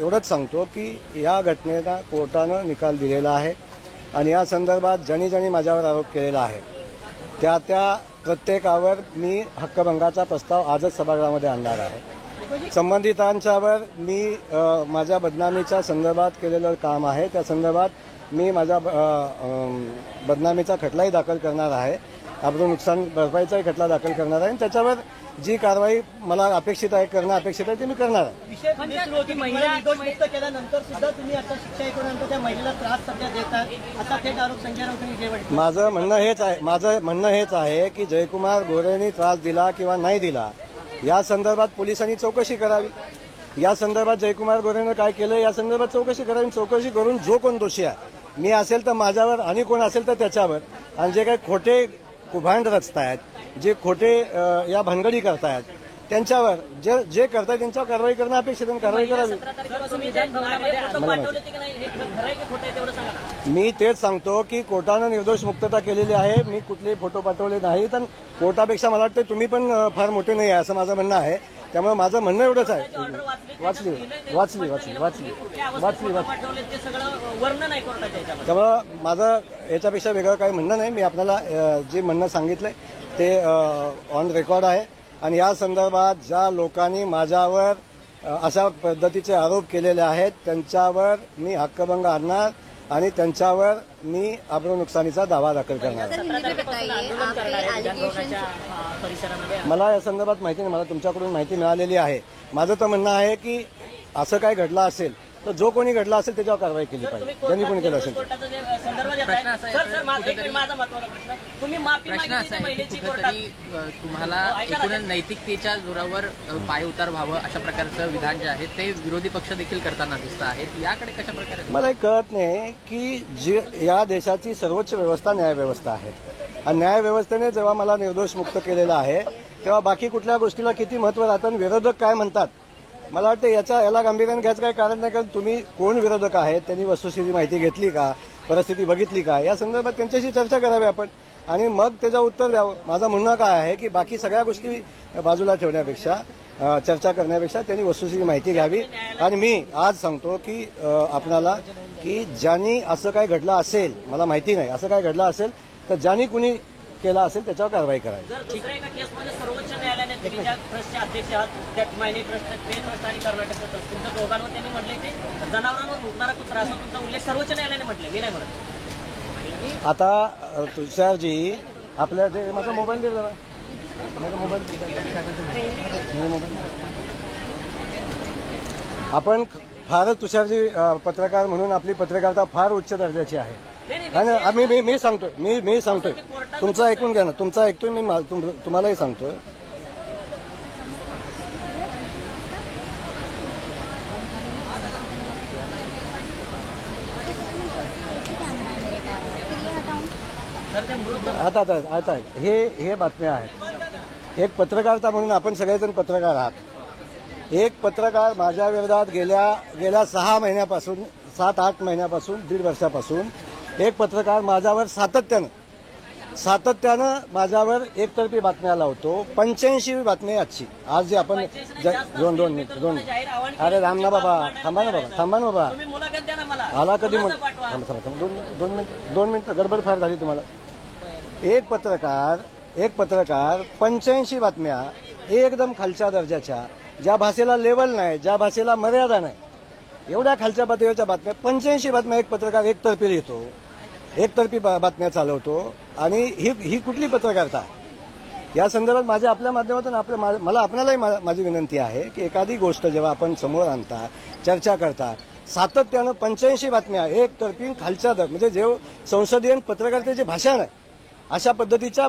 एवढंच सांगतो की या घटनेला कोर्टानं निकाल दिलेला आहे आणि या संदर्भात ज्यांनी ज्यांनी माझ्यावर आरोप केलेला आहे त्या प्रत्येकावर मी हक्कभंगाचा प्रस्ताव आजच सभागृहामध्ये आणणार आहे। संबंधितांच्यावर मी माझ्या बदनामीच्या संदर्भात केलेलं काम आहे त्या संदर्भात मी माझा बदनामीचा खटलाही दाखल करणार आहे, अब्रू नुकसान भरपाईचाही खटला दाखल करणार आहे आणि त्याच्यावर जी कारवाई मला अपेक्षित आहे करणं अपेक्षित आहे ते मी करणार आहे। महिला निर्दोष केल्यानंतर सुद्धा तुम्ही आता शिक्षा ऐकूनंतर त्या महिलेला त्रास सध्या देतात, असा थेट आरोप संजय राऊत यांनी केला। माझं म्हणणं हेच आहे की जयकुमार गोरेंनी त्रास दिला किंवा नाही दिला या संदर्भात पोलिसांनी चौकशी करावी। या संदर्भात जयकुमार गोरेनं काय केलं या संदर्भात चौकशी करावी। चौकशी करून जो कोण दोषी आहे, मी असेल तर माझ्यावर आणि कोण असेल तर त्याच्यावर, आणि जे काही खोटे कुभांड रचतायत, जे खोटे या भानगडी करतायत त्यांच्यावर जे करतायत त्यांच्यावर कारवाई करणं अपेक्षित आहे, कारवाई करावी। मी तेच सांगतो की कोर्टानं निर्दोष मुक्तता केलेली आहे, मी कुठलेही फोटो पाठवले नाहीत आणि कोर्टापेक्षा मला वाटतं तुम्ही पण फार मोठे नाही आहे असं माझं म्हणणं आहे। त्यामुळे माझं म्हणणं एवढंच आहे, त्यामुळं माझं याच्यापेक्षा वेगळं काही म्हणणं नाही। मी आपल्याला जे म्हणणं सांगितलंय ते ऑन रेकॉर्ड आहे आणि या संदर्भात ज्या लोकांनी माझ्यावर अशा पद्धतीचे आरोप केलेले आहेत त्यांच्यावर मी हक्कभंग आणणार आणि त्यांच्यावर मी अब्रू नुकसानीचा दावा दाखल करणार। मला या संदर्भात माहिती नाही, मला तुमच्याकडून माहिती मिळालेली आहे। माझं तर म्हणणं आहे की असं काय घडलं असेल तर जो कोणी घडला असेल त्याच्यावर कारवाई केली पाहिजे, ज्यांनी कोणी केलं असेल। प्रश्न असा आहे की कुठेतरी तुम्हाला एकूण नैतिकतेच्या जोरावर पायउतार व्हावं अशा प्रकारचं विधान जे आहे ते विरोधी पक्ष देखील करताना दिसत आहेत, याकडे कशा प्रकारे? मला कळत नाही की जे या देशाची सर्वोच्च व्यवस्था न्यायव्यवस्था आहे आणि न्यायव्यवस्थेने जेव्हा मला निर्दोष मुक्त केलेलं आहे तेव्हा बाकी कुठल्या गोष्टीला किती महत्त्व राहतं आणि विरोधक काय म्हणतात मला वाटतं याला गांभीर्याने घ्यायचं काही कारण नाही। कारण तुम्ही कोण विरोधक आहेत, त्यांनी वस्तुस्थिती माहिती घेतली का, परिस्थिती बघितली का, या संदर्भात त्यांच्याशी चर्चा करावी आपण आणि मग त्याचं उत्तर द्यावं। माझं म्हणणं काय आहे की बाकी सगळ्या गोष्टी बाजूला ठेवण्यापेक्षा चर्चा करण्यापेक्षा त्यांनी वस्तुस्थिती माहिती घ्यावी। आणि मी आज सांगतो की आपणाला की ज्यांनी असं काय घडलं असेल, मला माहिती नाही असं काय घडलं असेल तर ज्यांनी कुणी केला असेल त्याच्यावर कारवाई करावी। सर्वोच्च न्यायालयाने ज्या ट्रस्टचे अध्यक्ष आहात त्या मायनी ट्रस्ट आणि कर्नाटक ट्रस्ट तुमच्या दोघांवर त्यांनी म्हटले की जनावरांवर मुकणारा कुत्रा असा तुमचा उल्लेख सर्वोच्च न्यायालयाने म्हटले, मी नाही म्हणत। आता तुषारजी आपल्या जे माझा मोबाईल दिला ना, माझा मोबाईल आपण फारच तुषारजी पत्रकार म्हणून आपली पत्रकारिता फार उच्च दर्जाची आहे आणि मी सांगतोय तुमचं ऐकून घ्या ना, तुमचं ऐकतोय मी, तुम्हालाही सांगतोय। आता हे बातम्या आहेत। एक पत्रकारिता म्हणून आपण सगळेजण पत्रकार आहात। एक पत्रकार माझ्या विरोधात गेल्या 6 महिन्यापासून 7-8 महिन्यापासून 1.5 वर्षापासून एक पत्रकार माझ्यावर सातत्यानं माझ्यावर एकतर्फी बातम्या लावतो। 85वी बातमी आजची, आज जे आपण दोन मिनिट अरे राम ना बाबा, थांबा ना बाबा आला कधी दोन मिनिट गडबड फार झाली तुम्हाला। एक पत्रकार 85 बातम्या एकदम खालच्या दर्जाच्या, ज्या भाषेला लेवल नाही, ज्या भाषेला मर्यादा नाही, एवढ्या खालच्या पातळीवरच्या बातम्या 85 बातम्या एक पत्रकार एकतर्फी लिहितो, एकतर्फी बातम्या चालवतो आणि ही कुठली पत्रकारिता? या संदर्भात माझ्या आपल्या माध्यमातून मला आपल्यालाही माझी विनंती आहे की एखादी गोष्ट जेव्हा आपण समोर आणता, चर्चा करता, सातत्यानं 85 बातम्या एकतर्फी खालच्या म्हणजे जे संसदीय पत्रकारितेची भाषा नाही अशा पद्धतीच्या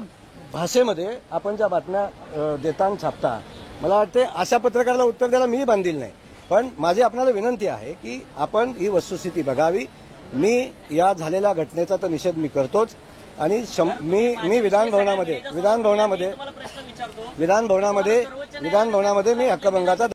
भाषेमध्ये आपण ज्या बातम्या देता आणि छापता, मला वाटते अशा पत्रकाराला उत्तर द्यायला मी बांधील नाही। पण माझी आपल्याला विनंती आहे की आपण ही वस्तुस्थिती बघावी। मी या झालेल्या घटनेचा तर निषेध मी करतोच आणि मी विधानभवनामध्ये मी हक्कभंगाचा